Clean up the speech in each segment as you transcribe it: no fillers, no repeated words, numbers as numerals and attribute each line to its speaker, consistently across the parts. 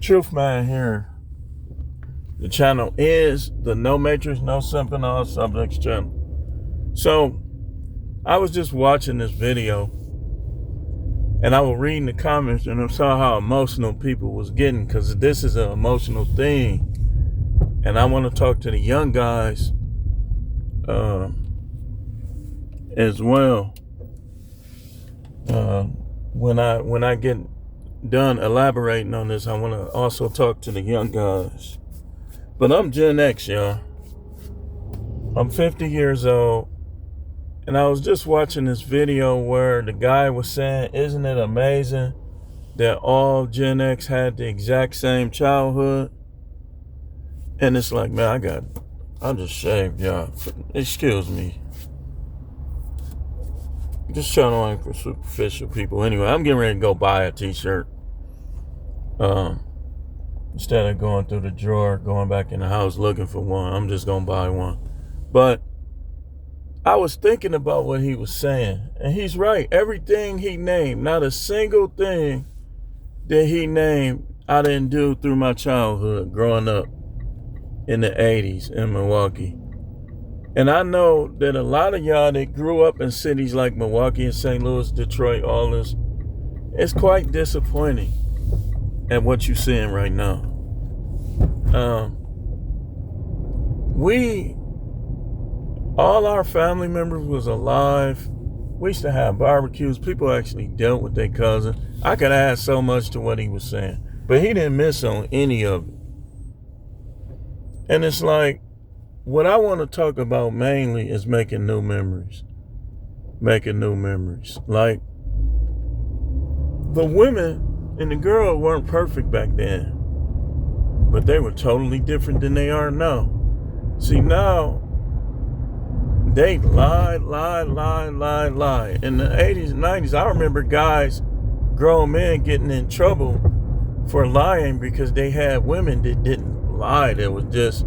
Speaker 1: Truth Man here. The channel is the No Matrix, No Simping All Subjects channel. So, I was just watching this video and I was reading the comments and I saw how emotional people was getting, because this is an emotional thing. And I want to talk to the young guys as well. When I get done elaborating on this, I want to also talk to the young guys. But I'm Gen X, y'all. I'm 50 years old. And I was just watching this video where the guy was saying, isn't it amazing that all Gen X had the exact same childhood? And it's like, man, I just shaved, y'all. Excuse me. This channel ain't for superficial people. Anyway, I'm getting ready to go buy a t-shirt. Instead of going through the drawer, going back in the house looking for one, I'm just gonna buy one. But I was thinking about what he was saying, and he's right. Everything he named, not a single thing that he named I didn't do through my childhood growing up in the 80s in Milwaukee. And I know that a lot of y'all that grew up in cities like Milwaukee and St. Louis, Detroit, all this, it's quite disappointing at what you're seeing right now. All our family members was alive. We used to have barbecues. People actually dealt with their cousin. I could add so much to what he was saying, but he didn't miss on any of it. And it's like, what I want to talk about mainly is making new memories. Making new memories. Like, the women and the girls weren't perfect back then, but they were totally different than they are now. See, now, they lied. In the 80s and 90s, I remember guys, grown men, getting in trouble for lying because they had women that didn't lie. That was just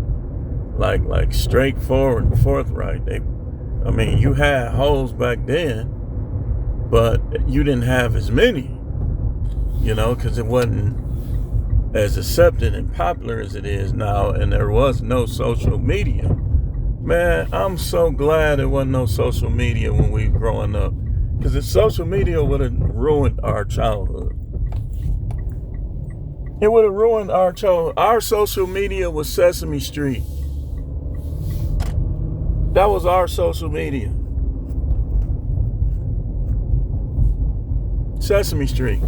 Speaker 1: like straightforward and forthright. You had hoes back then, but you didn't have as many, because it wasn't as accepted and popular as it is now, and there was no social media. Man, I'm so glad there wasn't no social media when we were growing up, because if social media would have ruined our childhood. It would have ruined our childhood. Our social media was Sesame Street. That was our social media. Sesame Street.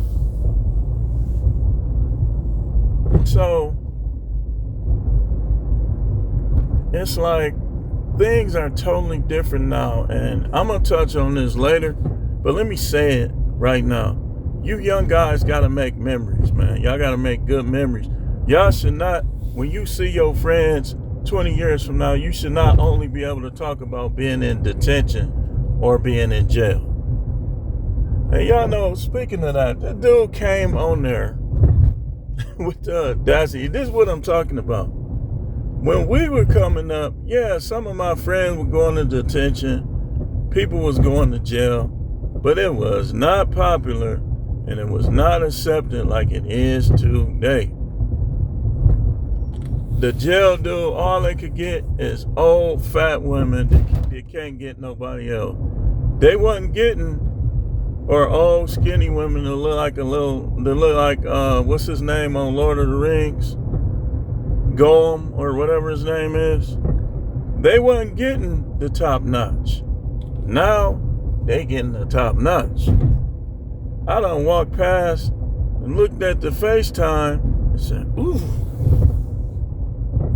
Speaker 1: So, it's like, things are totally different now, and I'm going to touch on this later, but let me say it right now. You young guys got to make memories, man. Y'all got to make good memories. Y'all should not, when you see your friends 20 years from now, you should not only be able to talk about being in detention or being in jail. And y'all know, speaking of that, the dude came on there with the audacity. This is what I'm talking about. When we were coming up, yeah, some of my friends were going to detention. People was going to jail. But it was not popular, and it was not accepted like it is today. The jail dude, all they could get is old fat women that can't get nobody else. They wasn't getting, or old skinny women that look like what's his name on Lord of the Rings? Gollum, or whatever his name is. They wasn't getting the top notch. Now, they getting the top notch. I done walked past and looked at the FaceTime and said, ooh,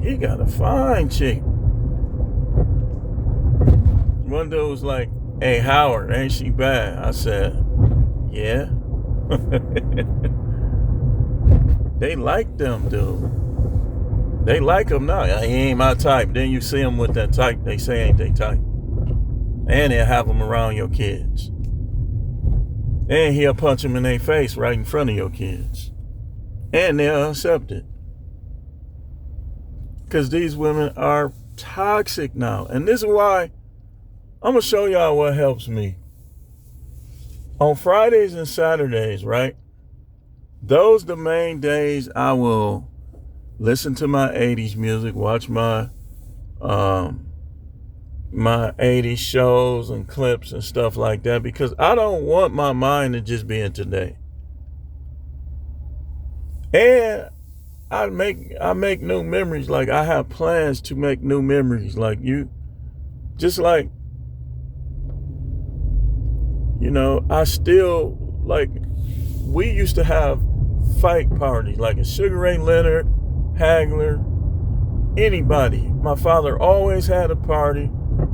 Speaker 1: he got a fine chick. One dude was like, hey, Howard, ain't she bad? I said, yeah. They like them, dude. They like them now. He ain't my type. Then you see them with that type they say ain't they type. And they'll have them around your kids. And he'll punch them in their face right in front of your kids. And they'll accept it. Because these women are toxic now. And this is why I'm going to show y'all what helps me. On Fridays and Saturdays, right? those the main days I will listen to my 80s music, watch my 80s shows and clips and stuff like that, because I don't want my mind to just be in today. And I make new memories. Like, I have plans to make new memories. Like, I still, like, we used to have fight parties, like a Sugar Ray Leonard, Hagler, anybody. My father always had a party,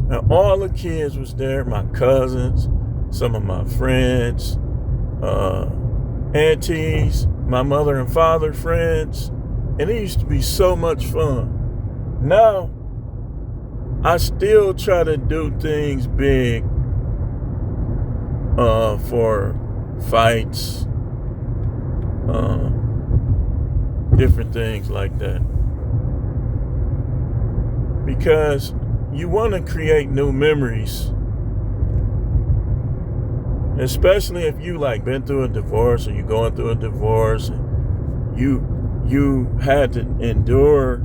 Speaker 1: and all the kids was there, my cousins, some of my friends, aunties, my mother and father friends, and it used to be so much fun. Now, I still try to do things big for fights, different things like that, because you want to create new memories, especially if you like been through a divorce, or you're going through a divorce, and you had to endure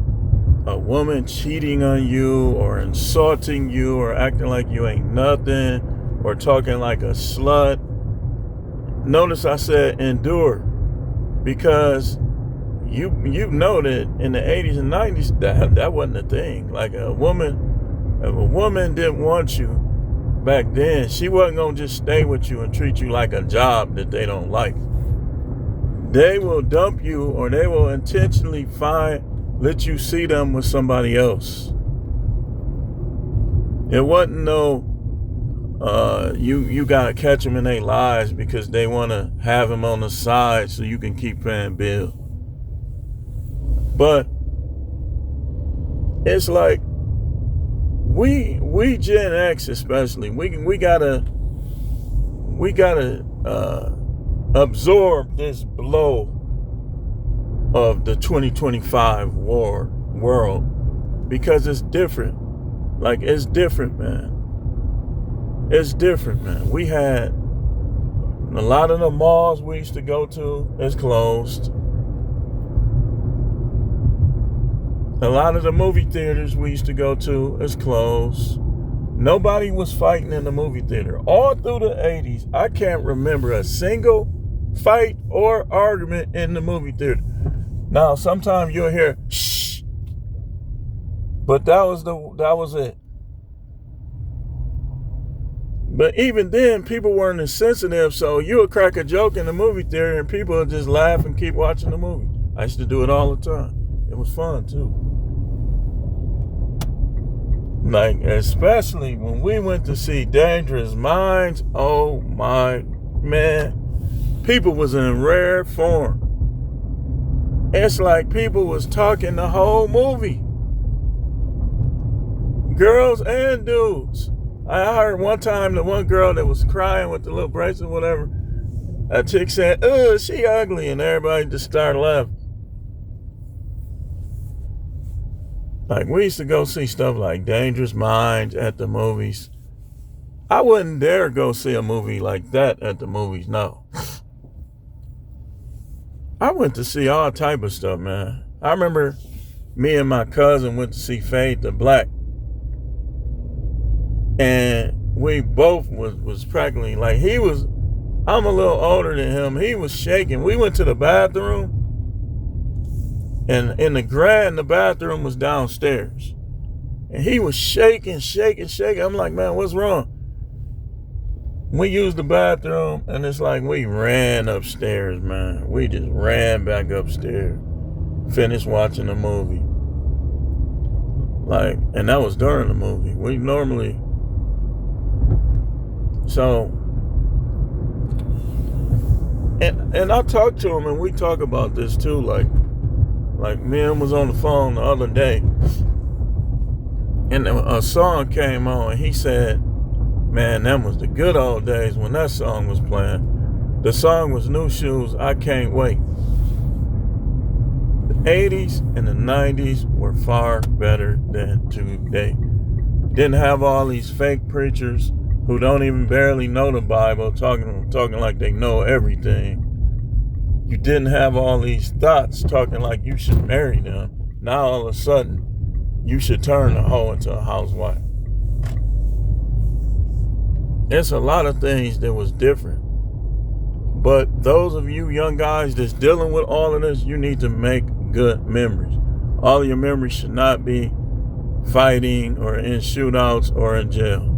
Speaker 1: a woman cheating on you, or insulting you, or acting like you ain't nothing, or talking like a slut. Notice I said endure, because you know that in the 80s and 90s that wasn't a thing. Like, if a woman didn't want you back then, she wasn't gonna just stay with you and treat you like a job that they don't like. They will dump you, or they will intentionally let you see them with somebody else. It wasn't no you gotta catch them in their lies because they want to have them on the side so you can keep paying bills. But it's like, we Gen X especially, we gotta absorb this blow of the 2025 world, because it's different. Like, it's different, man. It's different, man. We had a lot of the malls we used to go to is closed. A lot of the movie theaters we used to go to is closed. Nobody was fighting in the movie theater. All through the 80s, I can't remember a single fight or argument in the movie theater. Now, sometimes you'll hear shh, but that was it. But even then, people weren't as sensitive, so you would crack a joke in the movie theater and people would just laugh and keep watching the movie. I used to do it all the time. It was fun too. Like, especially when we went to see Dangerous Minds, oh my man, people was in rare form. It's like people was talking the whole movie. Girls and dudes. I heard one time the one girl that was crying with the little bracelet, whatever, a chick said, "Oh, she ugly," and everybody just started laughing. Like, we used to go see stuff like Dangerous Minds at the movies. I wouldn't dare go see a movie like that at the movies, no. I went to see all type of stuff, man. I remember me and my cousin went to see Fade to Black. And we both was practically, like, I'm a little older than him. He was shaking. We went to the bathroom, and the bathroom was downstairs. And he was shaking. I'm like, man, what's wrong? We used the bathroom, and it's like we ran upstairs, man. We just ran back upstairs, finished watching the movie. Like, and that was during the movie. We normally... So, and I talked to him, and we talk about this too. Like me and him was on the phone the other day, and a song came on, and he said, man, that was the good old days when that song was playing. The song was New Shoes, I Can't Wait. The 80s and the 90s were far better than today. Didn't have all these fake preachers who don't even barely know the Bible talking like they know everything. You didn't have all these thoughts talking like you should marry them. Now all of a sudden, you should turn a hoe into a housewife. It's a lot of things that was different. But those of you young guys that's dealing with all of this, you need to make good memories. All of your memories should not be fighting or in shootouts or in jail.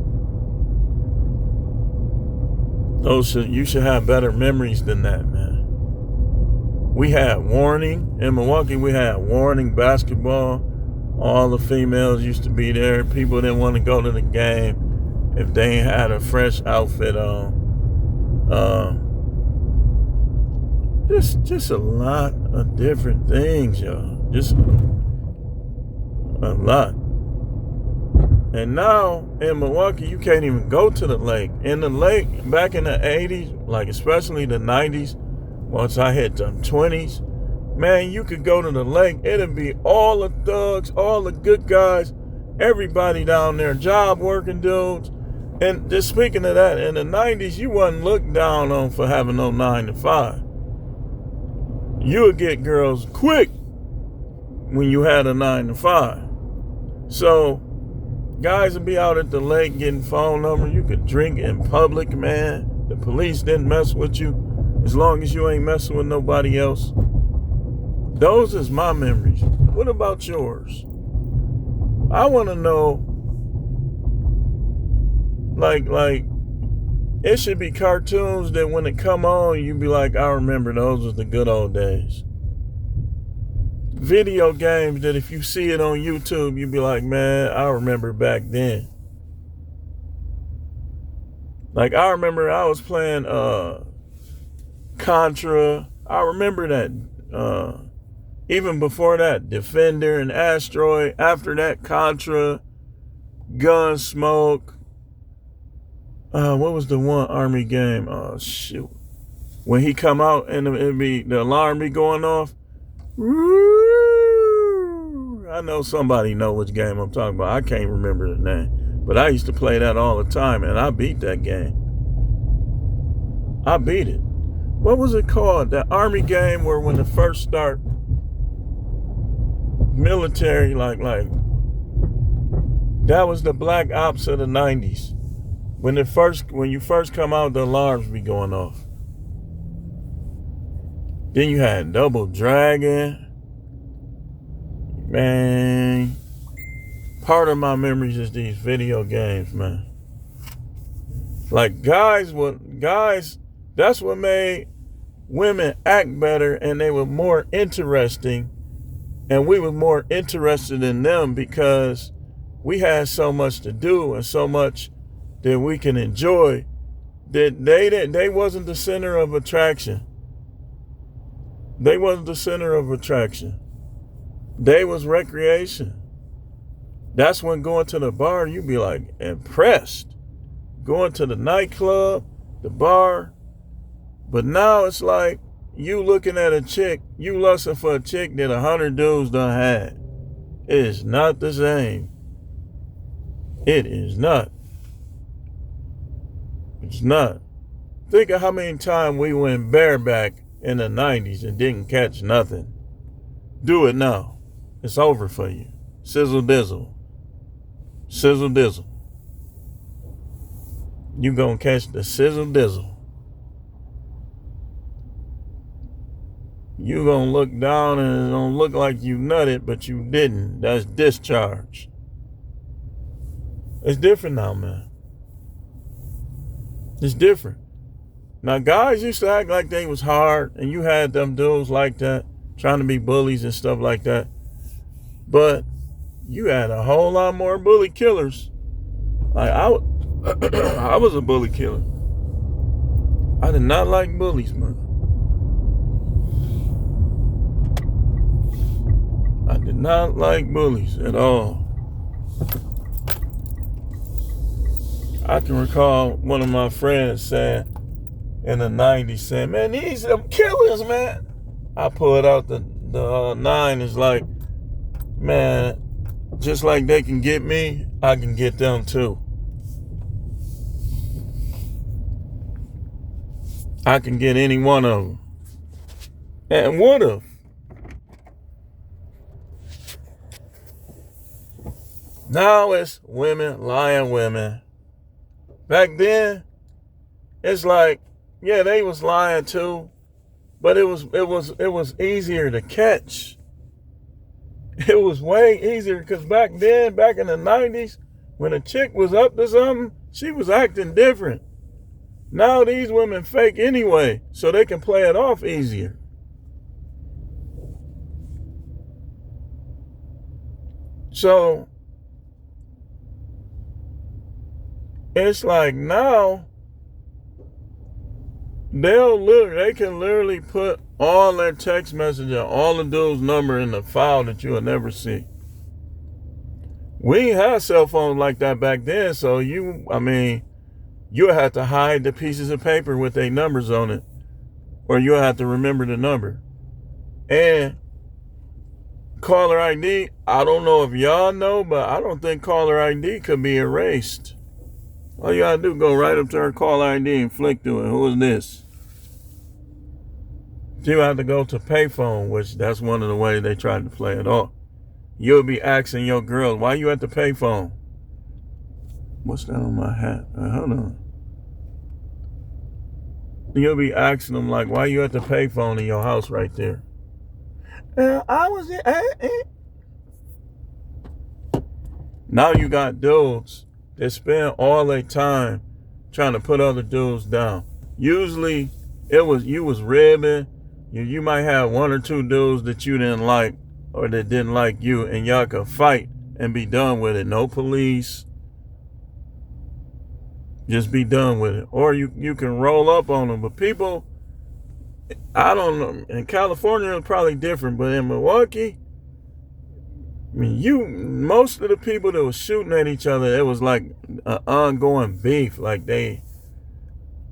Speaker 1: You should have better memories than that, man. We had warning in Milwaukee. We had warning basketball. All the females used to be there. People didn't want to go to the game if they ain't had a fresh outfit on. Just a lot of different things, y'all. Just a lot. And now in Milwaukee, you can't even go to the lake. In the lake, back in the 80s, like especially the 90s, once I hit the 20s, man, you could go to the lake. It'd be all the thugs, all the good guys, everybody down there, job working dudes. And just speaking of that, in the 90s, you wasn't looked down on for having no 9 to 5. You would get girls quick when you had a 9 to 5. So guys would be out at the lake getting phone numbers. You could drink in public, man. The police didn't mess with you as long as you ain't messing with nobody else. Those is my memories. What about yours? I want to know, like, it should be cartoons that when it come on, you be like, I remember those was the good old days. Video games that if you see it on YouTube, you be like, man, I remember back then. Like, I remember I was playing Contra. I remember that. Even before that, Defender and Asteroid. After that, Contra, Gunsmoke. What was the one Army game? Oh, shoot. When he come out and it'd be, the alarm be going off. I know somebody know which game I'm talking about. I can't remember the name. But I used to play that all the time, and I beat that game. I beat it. What was it called? That Army game where when it first start, military, like that was the Black Ops of the 90s. When you first come out, the alarms be going off. Then you had Double Dragon. Man, part of my memories is these video games, man. Like guys, that's what made women act better, and they were more interesting, and we were more interested in them because we had so much to do and so much that we can enjoy that they wasn't the center of attraction. They wasn't the center of attraction. They was recreation. That's when going to the bar, you be like impressed. Going to the nightclub, the bar. But now it's like you looking at a chick, you lusting for a chick that 100 dudes done had. It is not the same. It is not. It's not. Think of how many times we went bareback in the 90s and didn't catch nothing. Do it now. It's over for you. Sizzle dizzle. Sizzle dizzle. You gonna catch the sizzle dizzle. You gonna look down and it's gonna look like you nutted, but you didn't. That's discharge. It's different now, man. It's different. Now, guys used to act like they was hard, and you had them dudes like that, trying to be bullies and stuff like that. But you had a whole lot more bully killers. Like, I was a bully killer. I did not like bullies, man. I did not like bullies at all. I can recall one of my friends saying in the 90s, saying, man, these are them killers, man. I pulled out the 9, is like, man, just like they can get me, I can get them too. I can get any one of them. And would have. Now it's women lying women. Back then, it's like, yeah, they was lying too, but it was easier to catch. It was way easier because back then, back in the 90s, when a chick was up to something, she was acting different. Now these women fake anyway, so they can play it off easier. So it's like now they can literally put all their text messages, all the dude's number in the file that you'll never see. We ain't had cell phones like that back then, so you had to hide the pieces of paper with their numbers on it, or you'll have to remember the number. And caller ID, I don't know if y'all know, but I don't think caller ID could be erased. All you gotta do is go right up to her caller ID and flick through it. Who is this? You have to go to payphone, which that's one of the ways they tried to play it off. You'll be asking your girls, why you at the payphone? What's that on my hat? Hold on. You'll be asking them, like, why you at the payphone in your house right there? I was Now you got dudes that spend all their time trying to put other dudes down. Usually, you was ribbing. You might have one or two dudes that you didn't like or that didn't like you, and y'all could fight and be done with it. No police. Just be done with it. Or you can roll up on them. But people, I don't know. In California, it's probably different. But in Milwaukee, most of the people that was shooting at each other, it was like an ongoing beef. Like it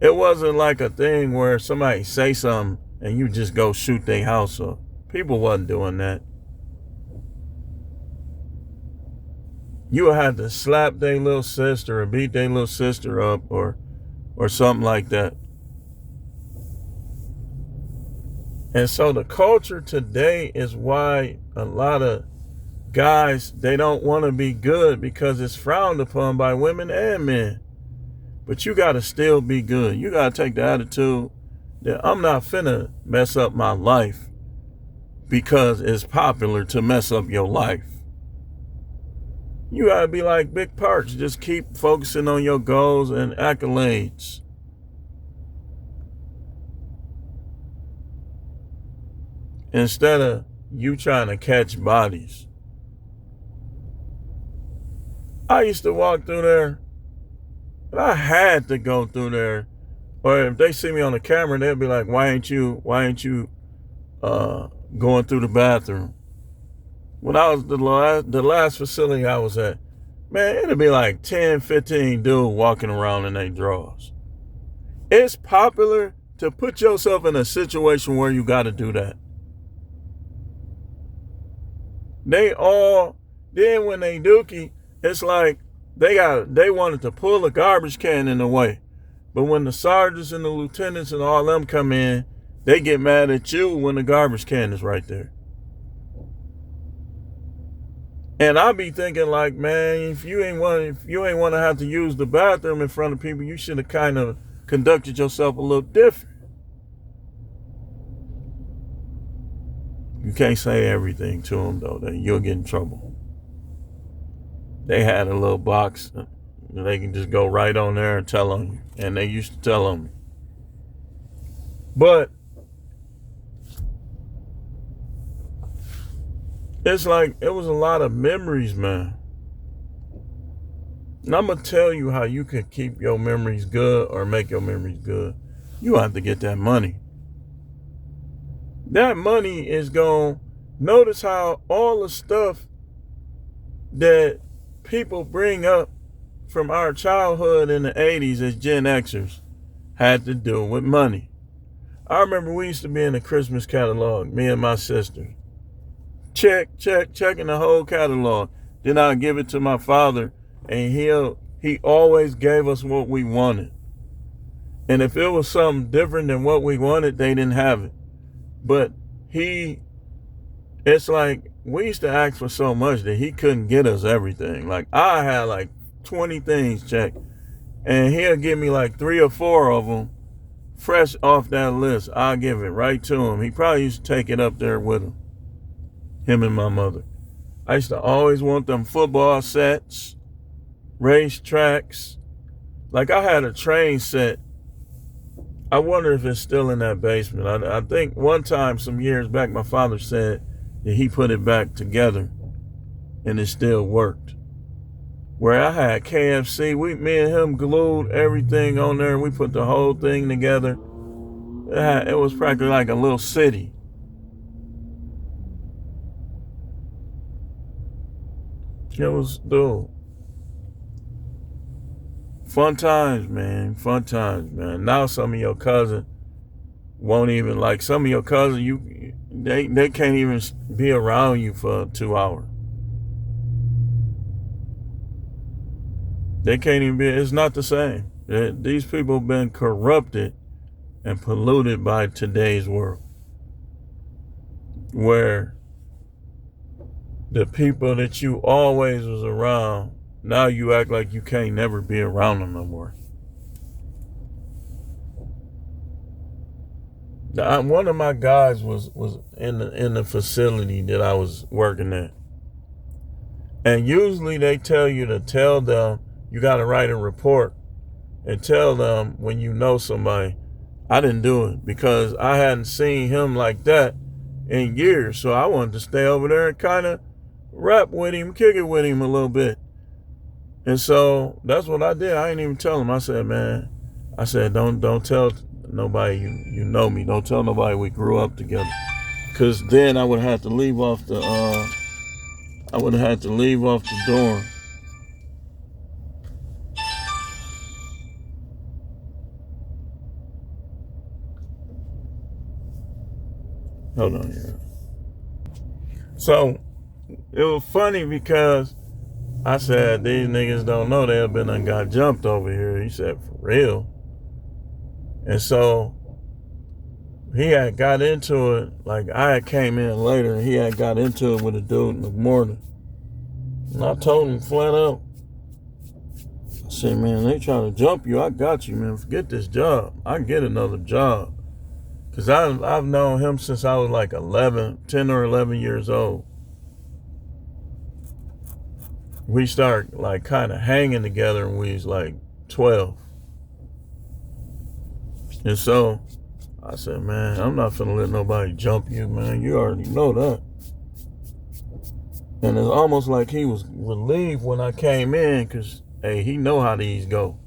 Speaker 1: wasn't like a thing where somebody say something and you just go shoot their house up. People wasn't doing that. You would have to slap their little sister or beat their little sister up or something like that. And so the culture today is why a lot of guys, they don't want to be good because it's frowned upon by women and men. But you got to still be good. You got to take the attitude that I'm not finna mess up my life because it's popular to mess up your life. You got to be like Big Parks. Just keep focusing on your goals and accolades. Instead of you trying to catch bodies. I used to walk through there, and I had to go through there. Or if they see me on the camera, they'll be like, why ain't you going through the bathroom? When I was the last facility I was at, man, it'd be like 10, 15 dudes walking around in their drawers. It's popular to put yourself in a situation where you got to do that. Then when they dookie, it's like they wanted to pull a garbage can in the way. But when the sergeants and the lieutenants and all them come in, they get mad at you when the garbage can is right there. And I be thinking like, man, if you ain't want to have to use the bathroom in front of people, you should have kind of conducted yourself a little different. You can't say everything to them though, then you'll get in trouble. They had a little box. They can just go right on there and tell on you. And they used to tell on me. But it's like, it was a lot of memories, man. And I'm going to tell you how you can keep your memories good or make your memories good. You have to get that money. That money is going, notice how all the stuff that people bring up from our childhood in the 80s as Gen Xers had to do with money. I remember we used to be in the Christmas catalog, me and my sister. Checking the whole catalog. Then I'd give it to my father, and he always gave us what we wanted. And if it was something different than what we wanted, they didn't have it. But it's like we used to ask for so much that he couldn't get us everything. Like I had like 20 things checked, and he'll give me like 3 or 4 of them fresh off that list. I'll give it right to him. He probably used to take it up there with him and my mother. I used to always want them football sets, race tracks. Like I had a train set. I wonder if it's still in that basement. I think one time some years back my father said that he put it back together and it still worked. Where I had KFC, me and him glued everything on there and we put the whole thing together. It was practically like a little city. It was, dude. Fun times, man. Fun times, man. Now some of your cousins won't even, like some of your cousins, they can't even be around you for 2 hours. They can't even be, it's not the same. These people have been corrupted and polluted by today's world. Where the people that you always was around, now you act like you can't never be around them no more. Now, one of my guys was in the facility that I was working at. And usually they tell you to tell them, you got to write a report and tell them when you know somebody. I didn't do it because I hadn't seen him like that in years. So I wanted to stay over there and kind of rap with him, kick it with him a little bit. And so that's what I did. I didn't even tell him. I said, man, don't tell nobody you know me. Don't tell nobody we grew up together. Because then I would have to leave off the dorm. Hold on here. So it was funny because I said, these niggas don't know they have been and got jumped over here. He said, for real? And so he had got into it, like I had came in later, and he had got into it with a dude in the morning. And I told him flat out, I said, man, they trying to jump you. I got you, man. Forget this job. I can get another job. Because I've known him since I was like 10 or 11 years old. We started like kind of hanging together when we was like 12. And so I said, man, I'm not finna let nobody jump you, man. You already know that. And it's almost like he was relieved when I came in because, hey, he know how these go.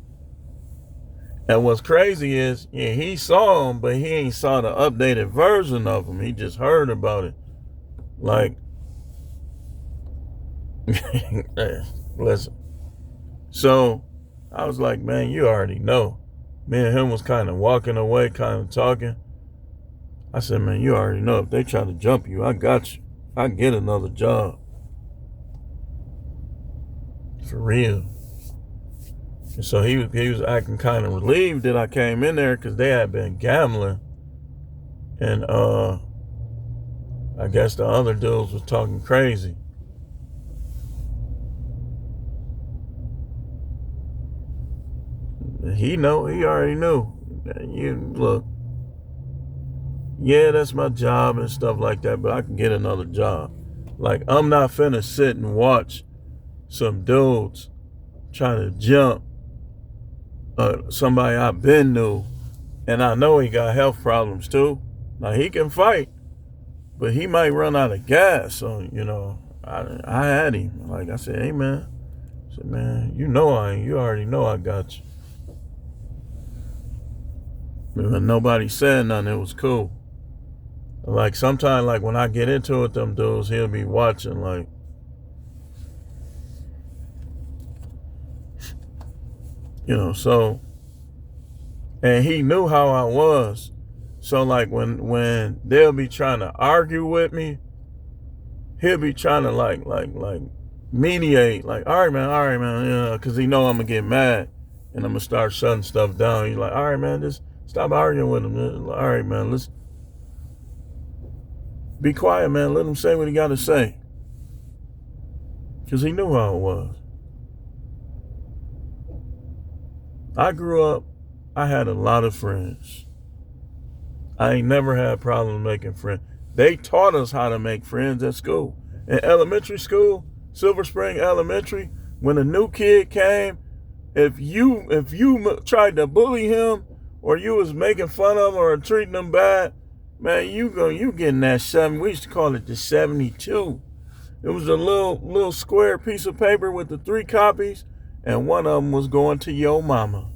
Speaker 1: And what's crazy is, yeah, he saw him, but he ain't saw the updated version of him. He just heard about it. Like, listen. So I was like, man, you already know. Me and him was kind of walking away, kind of talking. I said, man, you already know. If they try to jump you, I got you. I get another job. For real. And so he was acting kind of relieved that I came in there because they had been gambling. And I guess the other dudes was talking crazy. He already knew. You look, yeah, that's my job and stuff like that, but I can get another job. Like, I'm not finna sit and watch some dudes trying to jump somebody I've been knew, and I know he got health problems too. Now he can fight, but he might run out of gas. So, I had him. Like I said, hey man, you already know I got you. When nobody said nothing, it was cool. Like sometimes, like when I get into it with them dudes, he'll be watching like, so, and he knew how I was. So like when they'll be trying to argue with me, he'll be trying to like mediate, like, all right, man, because he know I'm gonna get mad and I'm gonna start shutting stuff down. He's like, all right, man, just stop arguing with him. All right, man, let's. Be quiet, man. Let him say what he got to say. Because he knew how it was. I grew up, I had a lot of friends. I ain't never had problems making friends. They taught us how to make friends at school. In elementary school, Silver Spring Elementary, when a new kid came, if you tried to bully him or you was making fun of him or treating him bad, man, you getting that 7. We used to call it the 72. It was a little square piece of paper with the 3 copies, and one of them was going to your mama.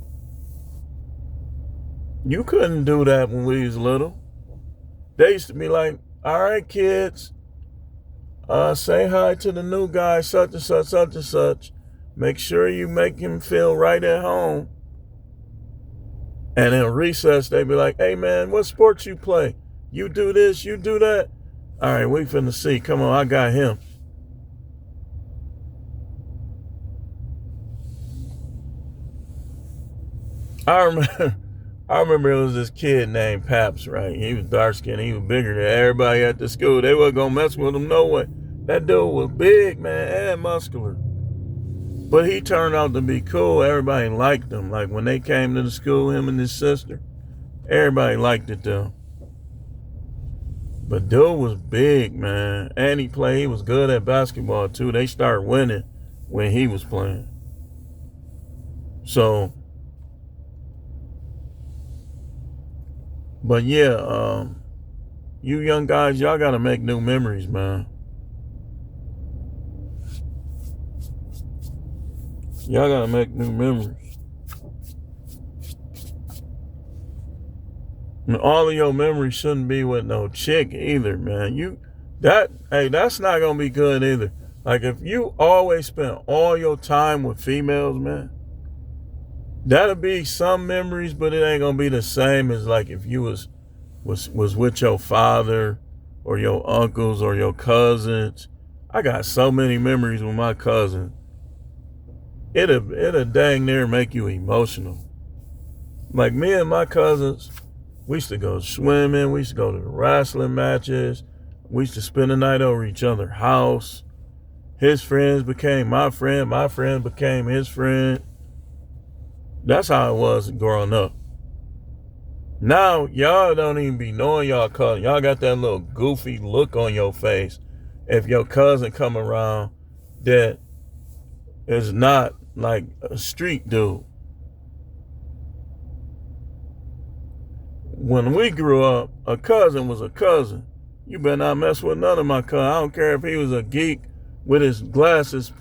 Speaker 1: You couldn't do that when we was little. They used to be like, all right, kids, say hi to the new guy, such and such, such and such. Make sure you make him feel right at home. And in recess, they'd be like, hey, man, what sports you play? You do this, you do that. All right, we finna see. Come on, I got him. I remember it was this kid named Paps, right? He was dark skinned. He was bigger than everybody at the school. They wasn't going to mess with him no way. That dude was big, man, and muscular. But he turned out to be cool. Everybody liked him. Like when they came to the school, him and his sister, everybody liked it though. But dude was big, man. And he was good at basketball too. They started winning when he was playing. So, but yeah, you young guys, y'all got to make new memories, man. Y'all got to make new memories. And all of your memories shouldn't be with no chick either, man. That's not going to be good either. Like if you always spend all your time with females, man, that'll be some memories, but it ain't going to be the same as like if you was with your father or your uncles or your cousins. I got so many memories with my cousin. It'll dang near make you emotional. Like me and my cousins, we used to go swimming. We used to go to the wrestling matches. We used to spend the night over each other's house. His friends became my friend. My friend became his friend. That's how it was growing up. Now, y'all don't even be knowing y'all cousin. Y'all got that little goofy look on your face if your cousin come around that is not like a street dude. When we grew up, a cousin was a cousin. You better not mess with none of my cousins. I don't care if he was a geek with his glasses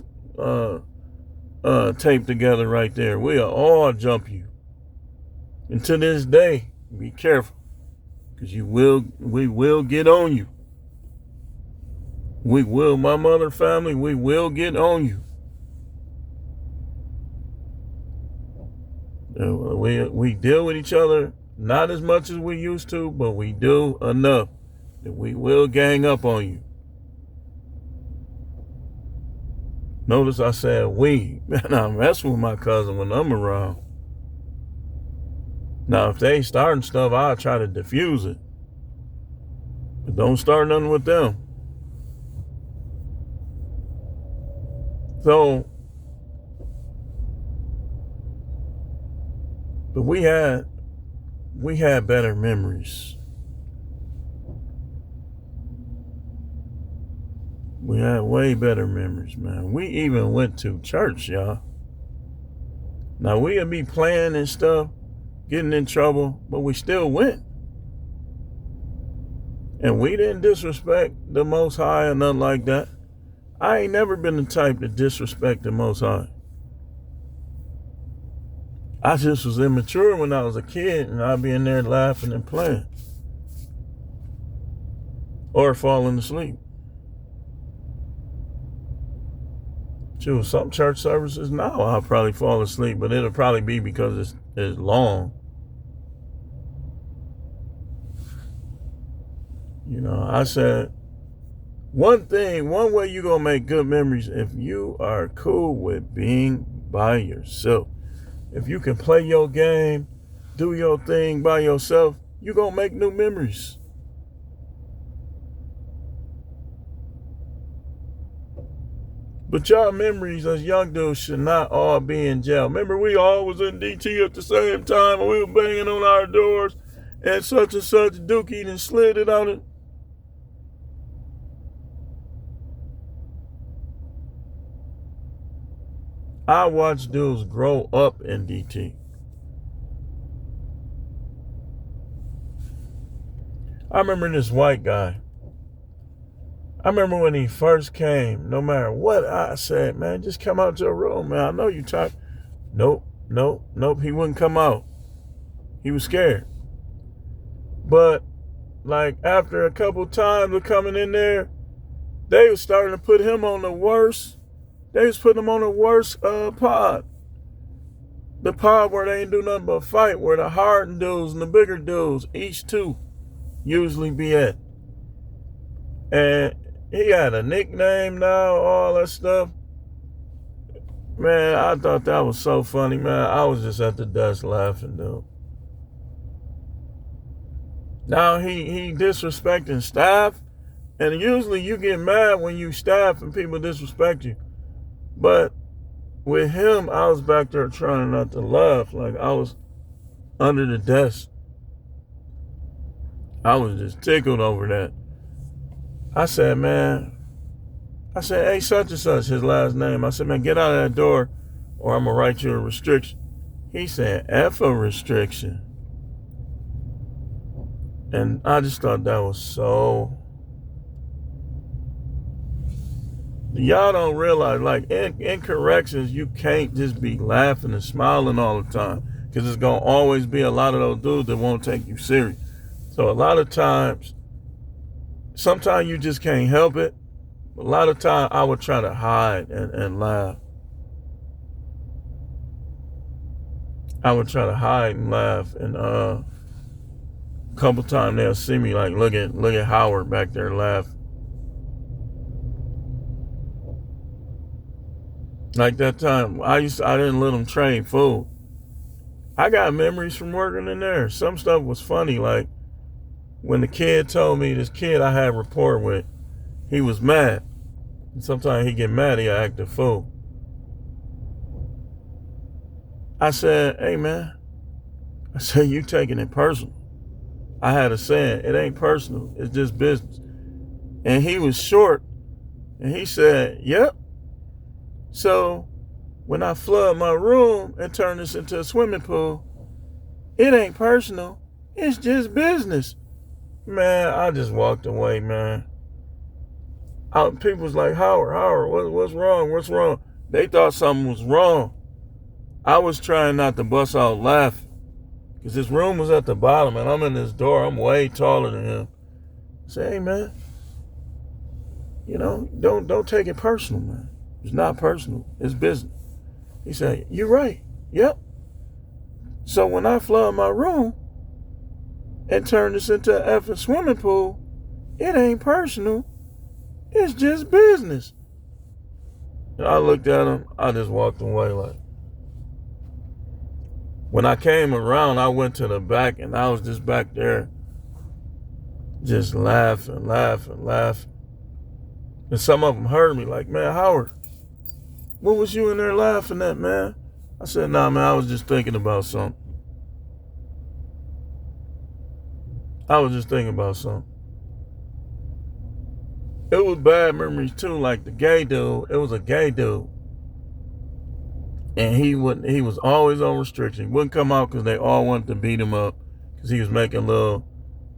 Speaker 1: taped together right there. We'll all jump you. And to this day, be careful, because we will get on you. We will, my mother family, we will get on you. We deal with each other not as much as we used to, but we do enough that we will gang up on you. Notice I said we. Man, I mess with my cousin when I'm around. Now, if they starting stuff, I'll try to diffuse it. But don't start nothing with them. So, but we had better memories. We had way better memories, man. We even went to church, y'all. Now, we'd be playing and stuff, getting in trouble, but we still went. And we didn't disrespect the Most High or nothing like that. I ain't never been the type to disrespect the Most High. I just was immature when I was a kid, and I'd be in there laughing and playing. Or falling asleep. Shoot, some church services now I'll probably fall asleep, but it'll probably be because it's long. You know, I said, one way you're going to make good memories, if you are cool with being by yourself. If you can play your game, do your thing by yourself, you're going to make new memories. But y'all memories as young dudes should not all be in jail. Remember, we all was in DT at the same time and we were banging on our doors and such Dookie and slid it on it. I watched dudes grow up in DT. I remember this white guy. I remember when he first came, no matter what I said, man, just come out to a room, man. I know you tired. Nope. He wouldn't come out. He was scared. But, like, after a couple times of coming in there, they was starting to put him on the worst. They was putting him on the worst pod. The pod where they ain't do nothing but fight, where the hardened dudes and the bigger dudes, each two, usually be at. And he had a nickname now, all that stuff. Man, I thought that was so funny, man. I was just at the desk laughing, dude. Now he disrespecting staff. And usually you get mad when you staff and people disrespect you. But with him, I was back there trying not to laugh. Like I was under the desk. I was just tickled over that. I said, hey, such and such, his last name. I said, man, get out of that door or I'm going to write you a restriction. He said, F a restriction. And I just thought that was so... Y'all don't realize, like, in corrections, you can't just be laughing and smiling all the time because there's going to always be a lot of those dudes that won't take you serious. So a lot of times, sometimes you just can't help it. A lot of times I would try to hide and laugh. I would try to hide and laugh. And a couple times they'll see me like, look at Howard back there laughing. Like that time, I didn't let them trade food. I got memories from working in there. Some stuff was funny, like when the kid told me, this kid I had rapport with, he was mad. And sometimes he get mad, he'll act a fool. I said, hey man, I said, you taking it personal. I had a saying, it ain't personal, it's just business. And he was short, and he said, yep. So when I flood my room and turn this into a swimming pool, it ain't personal, it's just business. Man, I just walked away, man. People was like, Howard, what's wrong? They thought something was wrong. I was trying not to bust out laughing because his room was at the bottom and I'm in this door. I'm way taller than him. I said, hey, man, don't take it personal, man. It's not personal. It's business. He said, you're right. Yep. So when I flood my room and turn this into an effing swimming pool, it ain't personal. It's just business. And I looked at him. I just walked away like. When I came around, I went to the back and I was just back there just laughing. And some of them heard me like, man, Howard, what was you in there laughing at, man? I said, nah, man, I was just thinking about something. It was bad memories too, like the gay dude. It was a gay dude. And he was always on restriction. He wouldn't come out because they all wanted to beat him up because he was making little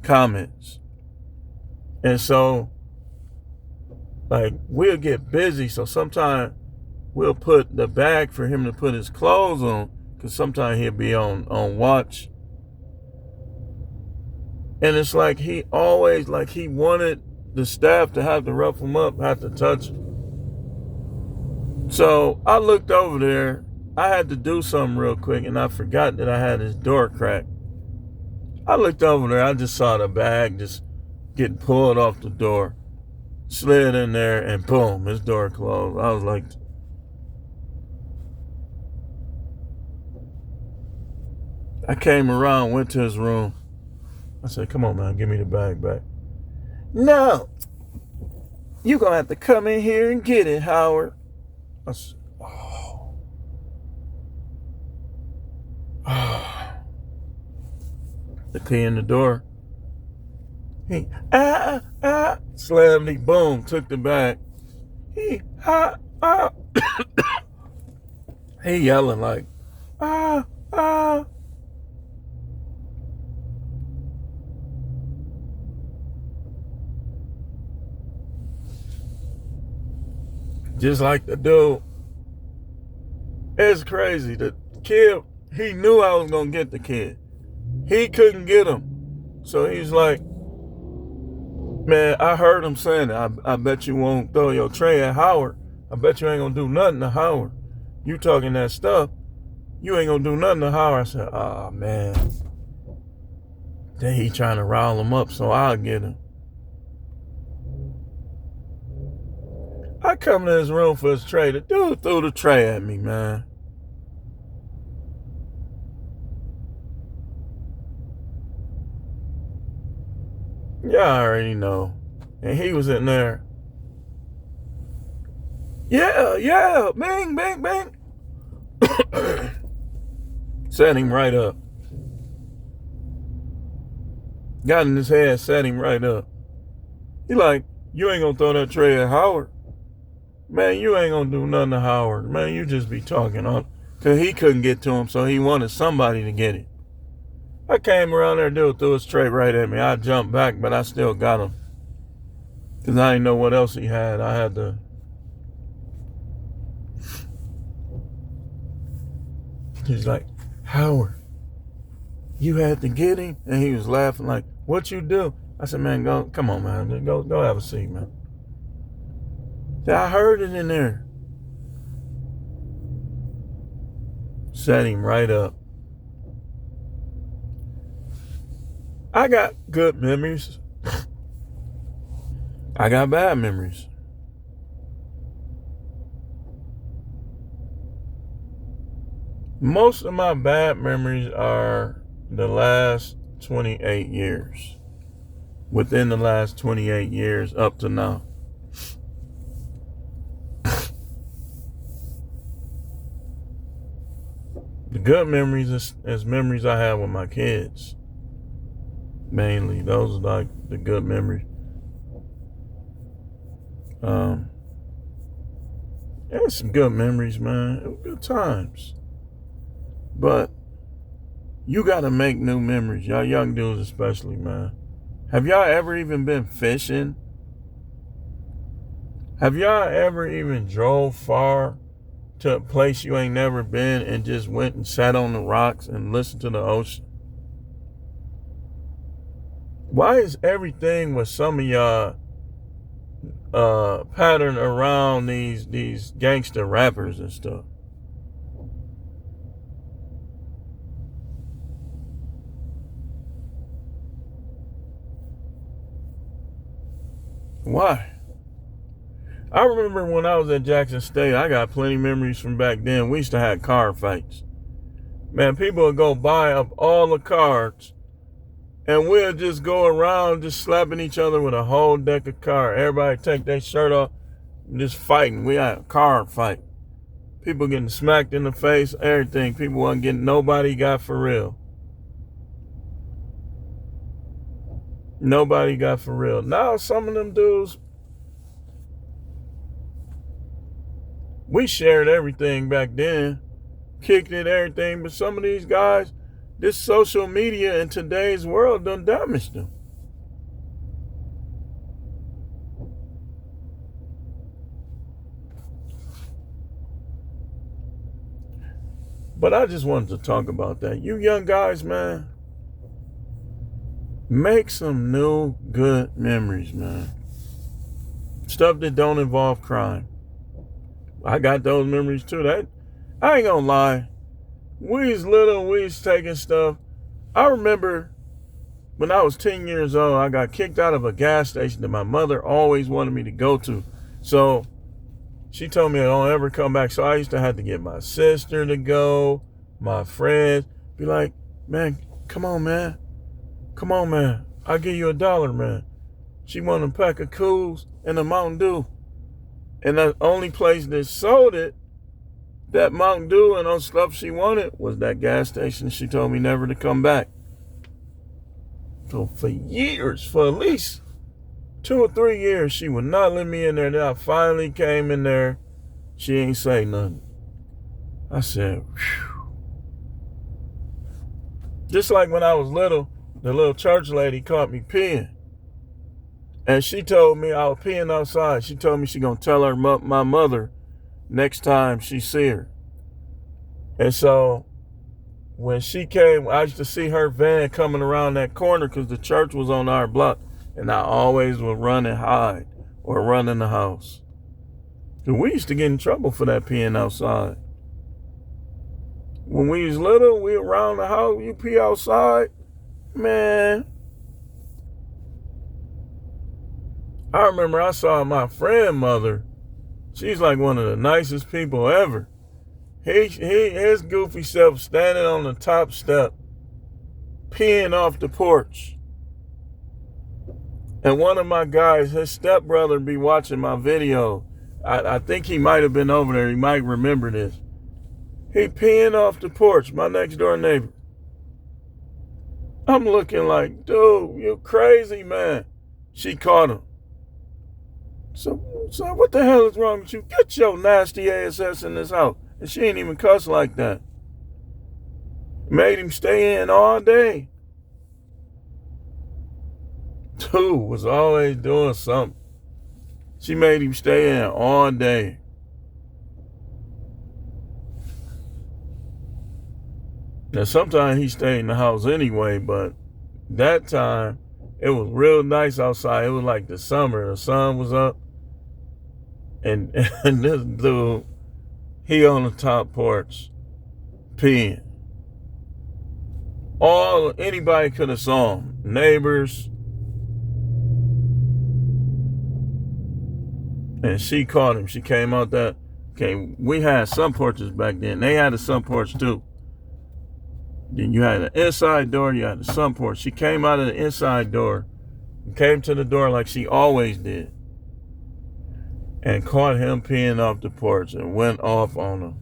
Speaker 1: comments. And so, like, we'll get busy. So sometimes we'll put the bag for him to put his clothes on because sometimes he'll be on watch. And it's like he always, like he wanted the staff to have to rough him up, have to touch him. So I looked over there. I had to do something real quick, and I forgot that I had his door cracked. I looked over there. I just saw the bag just getting pulled off the door, slid in there, and boom, his door closed. I was like, I came around, went to his room. I said, come on, man, give me the bag back. No, you're going to have to come in here and get it, Howard. I said, oh. Oh. The key in the door. He, slammed me, boom, took the bag. He, he yelling like, ah, ah. Just like the dude. It's crazy. The kid, he knew I was going to get the kid. He couldn't get him. So he's like, man, I heard him saying it. I bet you won't throw your tray at Howard. I bet you ain't going to do nothing to Howard. You talking that stuff. You ain't going to do nothing to Howard. I said, oh, man. Then he trying to rile him up so I'll get him. I come to his room for his tray. The dude threw the tray at me, man. Yeah, I already know. And he was in there. Yeah, bang, bang, bang. Set him right up. Got in his head, set him right up. He like, you ain't gonna throw that tray at Howard. Man, you ain't gonna do nothing to Howard. Man, you just be talking on. Cause he couldn't get to him, so he wanted somebody to get it. I came around there, dude threw his tray right at me. I jumped back, but I still got him. Cause I didn't know what else he had. I had to. He's like, Howard, you had to get him? And he was laughing like, what you do? I said, man, go, come on, man. Go have a seat, man. I heard it in there. Set him right up. I got good memories. I got bad memories. Most of my bad memories are the last 28 years. Within the last 28 years up to now. The good memories is memories I have with my kids. Mainly, those are like the good memories. There's some good memories, man. It was good times. But you got to make new memories. Y'all young dudes especially, man. Have y'all ever even been fishing? Have y'all ever even drove far to a place you ain't never been and just went and sat on the rocks and listened to the ocean? Why is everything with some of y'all patterned around these gangster rappers and stuff? Why? I remember when I was at Jackson State, I got plenty of memories from back then. We used to have car fights. Man, people would go buy up all the cards, and we'll just go around just slapping each other with a whole deck of cards. Everybody take their shirt off, just fighting. We had a card fight. People getting smacked in the face, everything. People wasn't getting, nobody got for real. Nobody got for real. Now some of them dudes, we shared everything back then, kicked it, everything. But some of these guys, this social media in today's world done damaged them. But I just wanted to talk about that. You young guys, man, make some new good memories, man. Stuff that don't involve crime. I got those memories too. That I ain't gonna lie. We was little, we was taking stuff. I remember when I was 10 years old, I got kicked out of a gas station that my mother always wanted me to go to. So she told me I don't ever come back. So I used to have to get my sister to go, my friends, be like, man, come on, man. Come on, man. I'll give you $1, man. She wanted a pack of Cools and a Mountain Dew. And the only place that sold it, that Mountain Dew and those stuff she wanted, was that gas station. She told me never to come back. So for years, for at least 2 or 3 years, she would not let me in there. Then I finally came in there. She ain't say nothing. I said, whew. Just like when I was little, the little church lady caught me peeing. And she told me I was peeing outside. She told me she gonna tell her my mother next time she see her. And so when she came, I used to see her van coming around that corner because the church was on our block. And I always would run and hide or run in the house. And we used to get in trouble for that peeing outside. When we was little, we around the house, you pee outside, man. I remember I saw my friend mother. She's like one of the nicest people ever. His goofy self standing on the top step, peeing off the porch. And one of my guys, his stepbrother, be watching my video. I think he might have been over there. He might remember this. He peeing off the porch, my next door neighbor. I'm looking like, dude, you crazy, man. She caught him. So what the hell is wrong with you? Get your nasty ass in this house. And she ain't even cuss like that. Made him stay in all day. Dude was always doing something. She made him stay in all day. Now, sometimes he stayed in the house anyway, but that time, it was real nice outside. It was like the summer. The sun was up. And this dude, he on the top porch, peeing. Anybody could have saw him. Neighbors. And she caught him. She came out that. We had sun porches back then. They had a sun porch too. Then you had an inside door, you had the sun porch. She came out of the inside door and came to the door like she always did and caught him peeing off the porch and went off on him.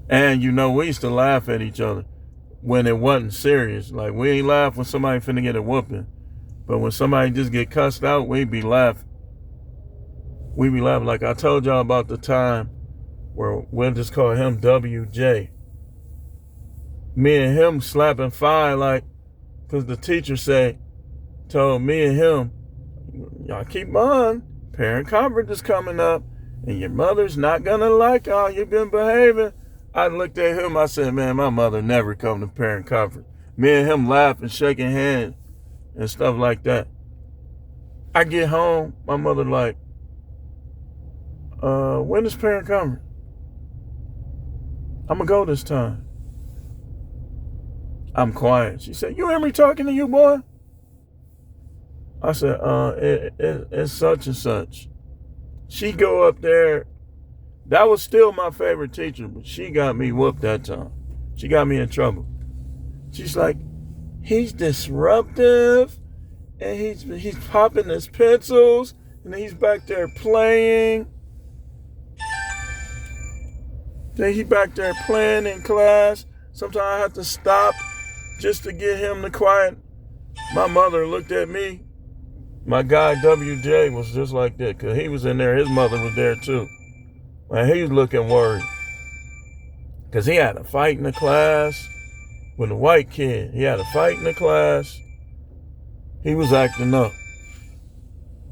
Speaker 1: And we used to laugh at each other when it wasn't serious. Like, we ain't laugh when somebody finna get a whooping. But when somebody just get cussed out, we'd be laughing. We'd be laughing. Like I told y'all about the time where we'll just call him WJ. Me and him slapping fire, like, because the teacher told me and him, y'all keep on, parent conference is coming up, and your mother's not gonna like how you've been behaving. I looked at him, I said, man, my mother never come to parent conference. Me and him laughing, shaking hands, and stuff like that. I get home, my mother like, when is parent conference? I'm gonna go this time. I'm quiet. She said, you hear me talking to you, boy? I said, it's such and such. She go up there. That was still my favorite teacher, but she got me whooped that time. She got me in trouble. She's like, he's disruptive, and he's popping his pencils, and he's back there playing. Then he back there playing in class. Sometimes I have to stop just to get him to quiet. My mother looked at me. My guy WJ was just like that, because he was in there. His mother was there too. And he was looking worried. Because he had a fight in the class with a white kid. He had a fight in the class. He was acting up.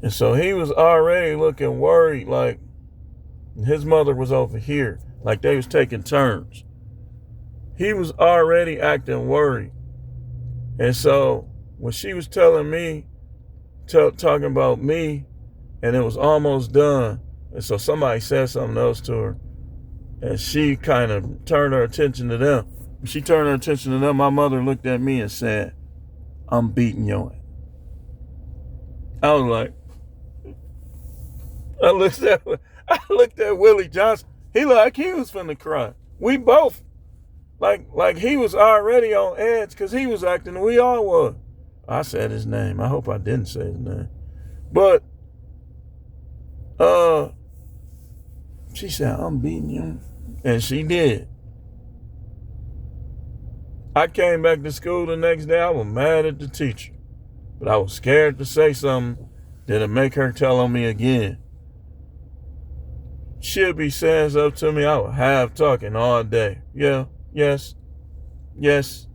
Speaker 1: And so he was already looking worried, like his mother was over here, like they was taking turns. He was already acting worried. And so when she was telling me, talking about me, and it was almost done, and so somebody said something else to her, and she kind of turned her attention to them. When she turned her attention to them, my mother looked at me and said, I'm beating your ass. I was like, I looked at Willie Johnson. He like he was finna cry. We both. Like he was already on edge because he was acting, we all was. I said his name. I hope I didn't say his name. But She said, I'm beating you. And she did. I came back to school the next day. I was mad at the teacher. But I was scared to say something that'd make her tell on me again. She'll be saying stuff to me. I was half talking all day. Yeah, yes, yes.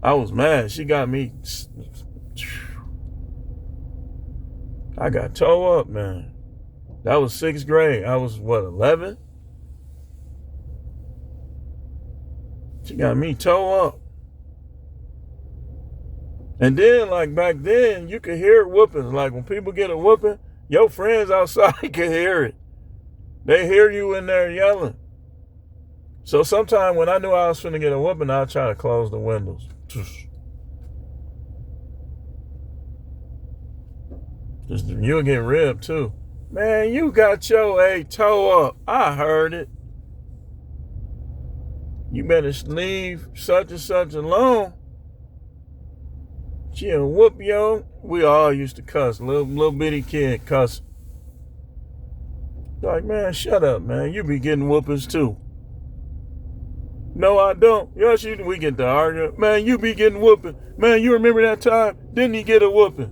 Speaker 1: I was mad. She got me. I got tore up, man. That was 6th grade. I was, 11? She got me tore up. And then, like back then, you could hear whoopings. Like when people get a whooping, your friends outside can hear it. They hear you in there yelling. So sometimes when I knew I was finna get a whooping, I'd try to close the windows. You'll get ribbed too. Man, you got your A toe up. I heard it. You better leave such and such alone. She'll whoop you. We all used to cuss. Little bitty kid cuss. Like, man, shut up, man. You be getting whoopings too. No, I don't. Yes, we get to argue. Man, you be getting whooping. Man, you remember that time? Didn't he get a whooping?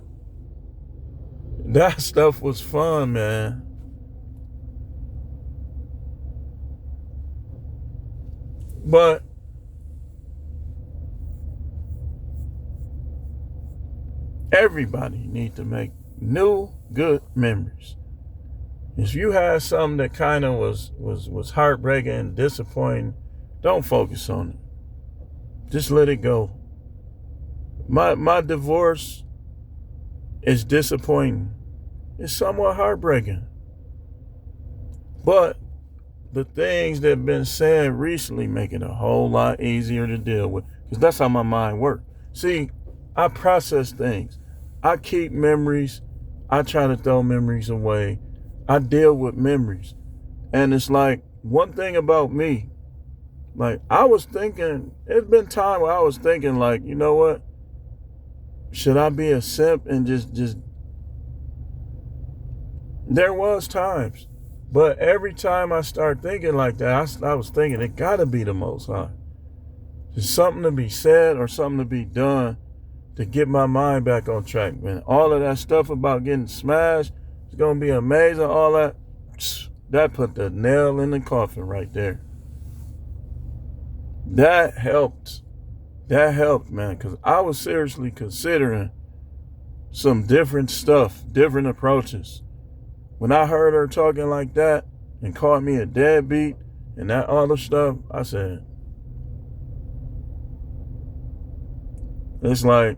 Speaker 1: That stuff was fun, man. But everybody needs to make new good memories. If you had something that kind of was heartbreaking and disappointing, don't focus on it. Just let it go. My divorce is disappointing. It's somewhat heartbreaking. But the things that have been said recently make it a whole lot easier to deal with. Because that's how my mind works. See, I process things. I keep memories. I try to throw memories away. I deal with memories. And it's like, one thing about me, like I was thinking, it's been time where I was thinking like, you know what? Should I be a simp and just there was times. But every time I start thinking like that, I was thinking it gotta be the Most High. There's something to be said or something to be done to get my mind back on track, man. All of that stuff about getting smashed, it's gonna be amazing, all that put the nail in the coffin right there. That helped. That helped, man, because I was seriously considering some different stuff, different approaches. When I heard her talking like that and called me a deadbeat and that other stuff, I said, it's like,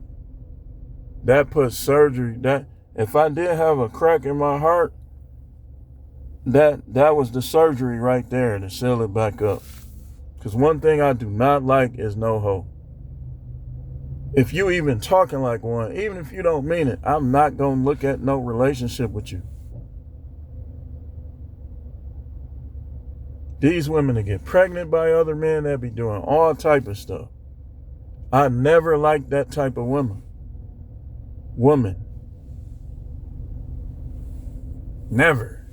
Speaker 1: that put surgery, that if I did have a crack in my heart, that was the surgery right there to seal it back up. Because one thing I do not like is no hoe. If you even talking like one, even if you don't mean it, I'm not going to look at no relationship with you. These women that get pregnant by other men, that be doing all type of stuff. I never liked that type of woman. Never.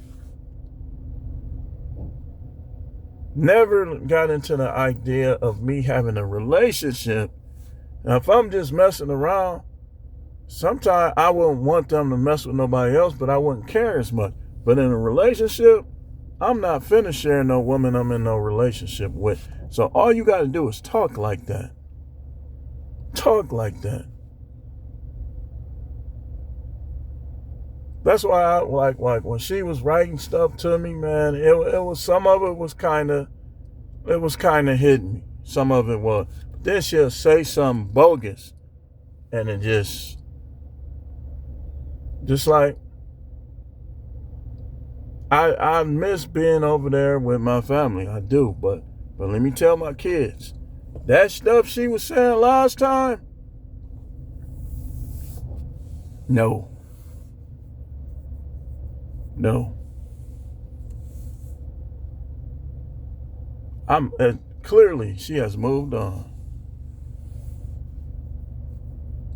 Speaker 1: Never got into the idea of me having a relationship. Now, if I'm just messing around, sometimes I wouldn't want them to mess with nobody else, but I wouldn't care as much. But in a relationship, I'm not finna share no woman I'm in no relationship with. So all you got to do is talk like that. Talk like that. That's why I like when she was writing stuff to me, man, it was, some of it was kind of hitting me. Some of it was. But then she'll say something bogus and it just like, I miss being over there with my family. I do, but let me tell my kids, that stuff she was saying last time, no. I'm clearly she has moved on.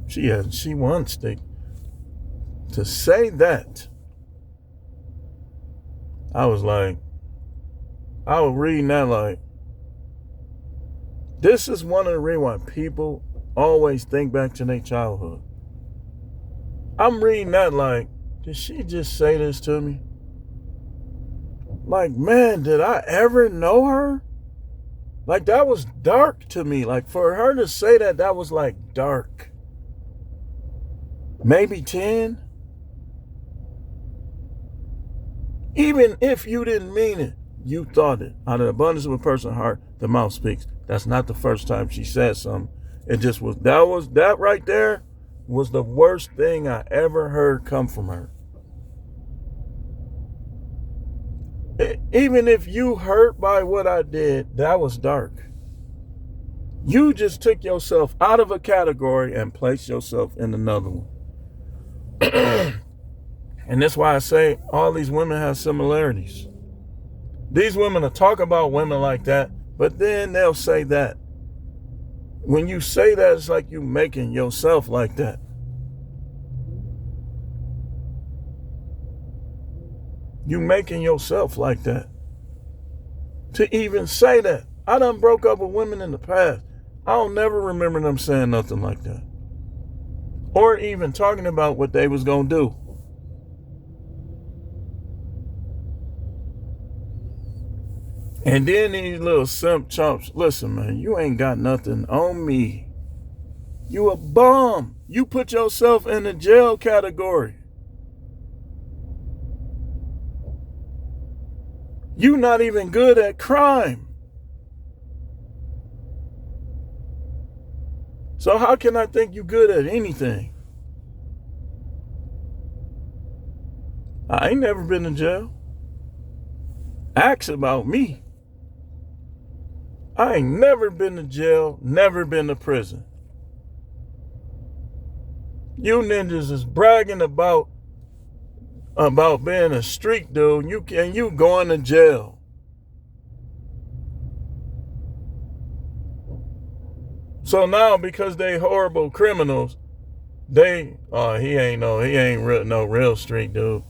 Speaker 1: She wants to say that. I was reading that like, this is one of the reasons why people always think back to their childhood. I'm reading that like, did she just say this to me? Like, man, did I ever know her? Like, that was dark to me. Like, for her to say that, that was like dark. Maybe 10. Even if you didn't mean it, you thought it. Out of the abundance of a person's heart, the mouth speaks. That's not the first time she said something. It just was, that right there was the worst thing I ever heard come from her. Even if you hurt by what I did, that was dark. You just took yourself out of a category and placed yourself in another one. And that's why I say all these women have similarities. These women will talk about women like that, but then they'll say that. When you say that, it's like you making yourself like that. You making yourself like that. To even say that. I done broke up with women in the past. I don't never remember them saying nothing like that. Or even talking about what they was going to do. And then these little simp chumps, listen, man, you ain't got nothing on me. You a bum. You put yourself in the jail category. You not even good at crime. So how can I think you good at anything? I ain't never been to jail. Ask about me. I ain't never been to jail, never been to prison. You ninjas is bragging about being a street dude, you going to jail. So now because they horrible criminals, he ain't no real street dude.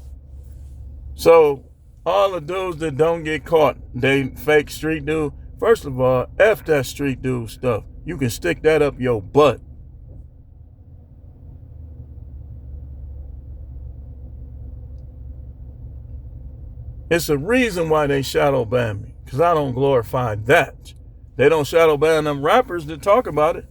Speaker 1: So all the dudes that don't get caught, they fake street dude. First of all, F that street dude stuff. You can stick that up your butt. It's a reason why they shadow ban me, because I don't glorify that. They don't shadow ban them rappers that talk about it.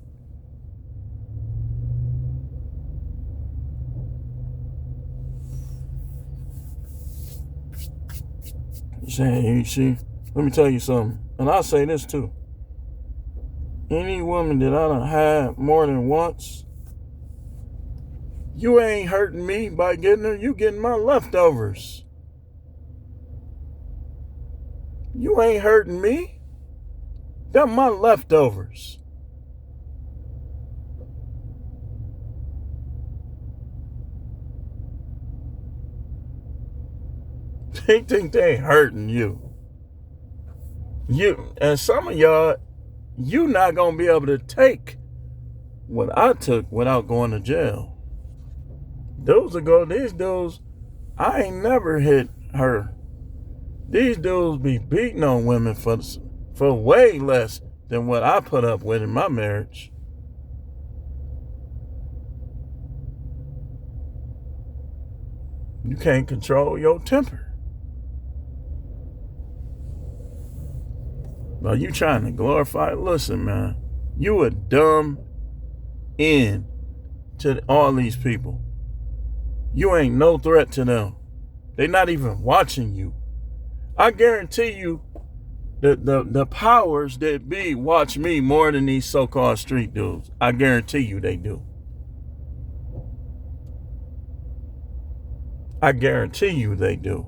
Speaker 1: See, let me tell you something, and I'll say this too. Any woman that I done had more than once, you ain't hurting me by getting her, you getting my leftovers. You ain't hurting me. They're my leftovers. They think they hurting you. And some of y'all, you not gonna be able to take what I took without going to jail. These dudes, I ain't never hit her. These dudes be beating on women for way less than what I put up with in my marriage. You can't control your temper. Are you trying to glorify? Listen, man, you a dumb end to all these people. You ain't no threat to them. They not even watching you. I guarantee you the powers that be watch me more than these so-called street dudes. I guarantee you they do. I guarantee you they do.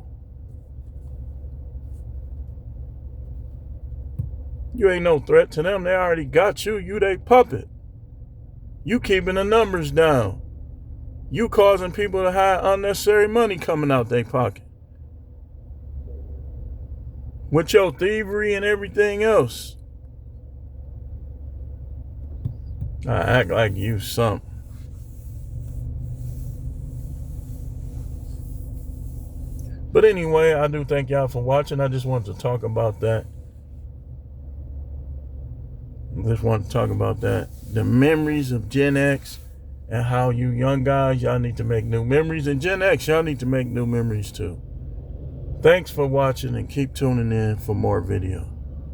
Speaker 1: You ain't no threat to them. They already got you. You they puppet. You keeping the numbers down. You causing people to have unnecessary money coming out their pocket. With your thievery and everything else. I act like you something. But anyway, I do thank y'all for watching. I just wanted to talk about that. The memories of Gen X and how you young guys, y'all need to make new memories. And Gen X, y'all need to make new memories too. Thanks for watching and keep tuning in for more videos.